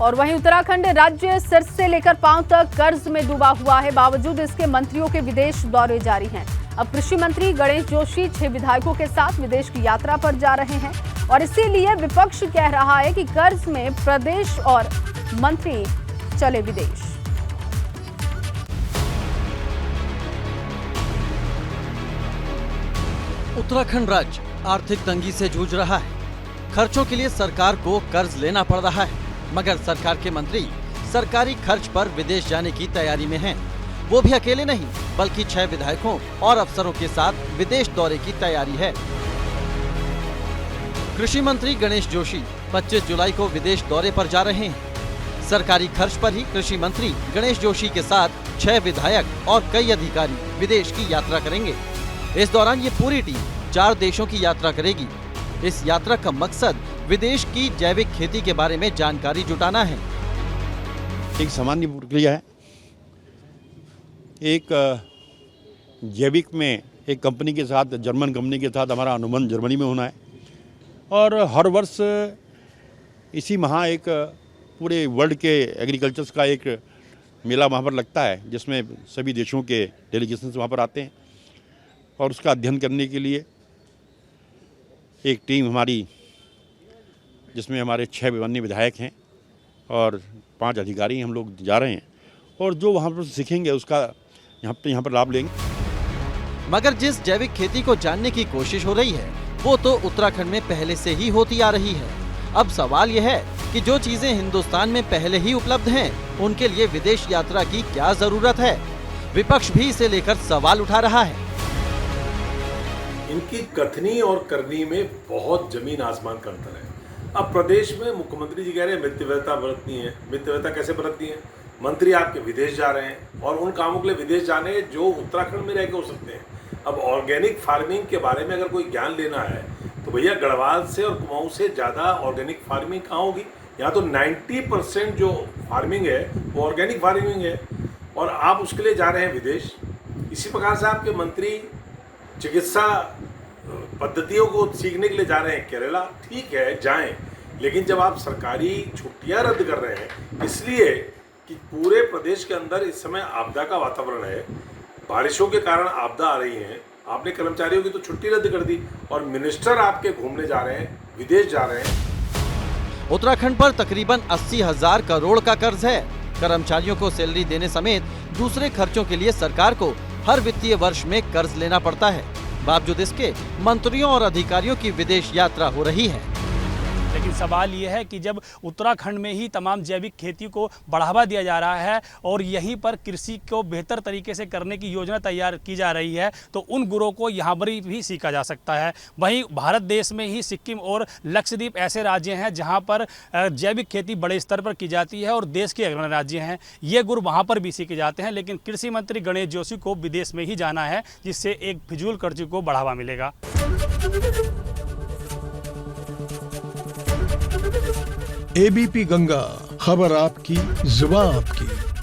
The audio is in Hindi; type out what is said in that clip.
और वहीं उत्तराखंड राज्य सिर से लेकर पांव तक कर्ज में डूबा हुआ है। बावजूद इसके मंत्रियों के विदेश दौरे जारी हैं। अब कृषि मंत्री गणेश जोशी 6 विधायकों के साथ विदेश की यात्रा पर जा रहे हैं और इसीलिए विपक्ष कह रहा है कि कर्ज में प्रदेश और मंत्री चले विदेश। उत्तराखंड राज्य आर्थिक तंगी से जूझ रहा है। खर्चों के लिए सरकार को कर्ज लेना पड़ रहा है, मगर सरकार के मंत्री सरकारी खर्च पर विदेश जाने की तैयारी में हैं। वो भी अकेले नहीं, बल्कि 6 विधायकों और अफसरों के साथ विदेश दौरे की तैयारी है। कृषि मंत्री गणेश जोशी 25 जुलाई को विदेश दौरे पर जा रहे हैं। सरकारी खर्च पर ही कृषि मंत्री गणेश जोशी के साथ 6 विधायक और कई अधिकारी विदेश की यात्रा करेंगे। इस दौरान ये पूरी टीम 4 देशों की यात्रा करेगी। इस यात्रा का मकसद विदेश की जैविक खेती के बारे में जानकारी जुटाना है। एक सामान्य प्रक्रिया है। एक जैविक में एक कंपनी के साथ, जर्मन कंपनी के साथ हमारा अनुबंध जर्मनी में होना है और हर वर्ष इसी माह एक पूरे वर्ल्ड के एग्रीकल्चर्स का एक मेला वहाँ पर लगता है, जिसमें सभी देशों के डेलीगेशंस वहाँ पर आते हैं और उसका अध्ययन करने के लिए एक टीम हमारी, जिसमें हमारे 6 माननीय विधायक हैं और 5 अधिकारी हम लोग जा रहे हैं और जो वहाँ पर सीखेंगे उसका यहाँ पर लाभ लेंगे। मगर जिस जैविक खेती को जानने की कोशिश हो रही है वो तो उत्तराखंड में पहले से ही होती आ रही है। अब सवाल यह है कि जो चीजें हिंदुस्तान में पहले ही उपलब्ध हैं, उनके लिए विदेश यात्रा की क्या जरूरत है? विपक्ष भी इसे लेकर सवाल उठा रहा है। इनकी कथनी और करनी में बहुत जमीन आसमान का अंतर है। अब प्रदेश में मुख्यमंत्री जी कह रहे हैं मितव्ययता बरतनी है। मितव्ययता कैसे बरतनी है? मंत्री आपके विदेश जा रहे हैं और उन कामों के लिए विदेश जाने जो उत्तराखंड में रह के हो सकते हैं। अब ऑर्गेनिक फार्मिंग के बारे में अगर कोई ज्ञान लेना है तो भैया गढ़वाल से और कुमाऊं से ज़्यादा ऑर्गेनिक फार्मिंग कहाँ होगी? यहाँ तो 90% जो फार्मिंग है वो ऑर्गेनिक फार्मिंग है और आप उसके लिए जा रहे हैं विदेश। इसी प्रकार से आपके मंत्री चिकित्सा पद्धतियों को सीखने के लिए जा रहे हैं केरला। ठीक है, जाएं, लेकिन जब आप सरकारी छुट्टियां रद्द कर रहे हैं इसलिए कि पूरे प्रदेश के अंदर इस समय आपदा का वातावरण है, बारिशों के कारण आपदा आ रही है, आपने कर्मचारियों की तो छुट्टी रद्द कर दी और मिनिस्टर आपके घूमने जा रहे हैं, विदेश जा रहे हैं। उत्तराखंड पर तकरीबन 80,000 करोड़ का कर्ज है। कर्मचारियों को सैलरी देने समेत दूसरे खर्चों के लिए सरकार को हर वित्तीय वर्ष में कर्ज लेना पड़ता है। बावजूद इसके मंत्रियों और अधिकारियों की विदेश यात्रा हो रही है। लेकिन सवाल ये है कि जब उत्तराखंड में ही तमाम जैविक खेती को बढ़ावा दिया जा रहा है और यहीं पर कृषि को बेहतर तरीके से करने की योजना तैयार की जा रही है तो उन गुरों को यहाँ पर भी सीखा जा सकता है। वहीं भारत देश में ही सिक्किम और लक्षद्वीप ऐसे राज्य हैं जहाँ पर जैविक खेती बड़े स्तर पर की जाती है और देश के अग्रणी राज्य हैं, ये गुर वहाँ पर भी सीखे जाते हैं। लेकिन कृषि मंत्री गणेश जोशी को विदेश में ही जाना है, जिससे एक फिजूल खर्ची को बढ़ावा मिलेगा। एबीपी गंगा, खबर आपकी, जुबान आपकी।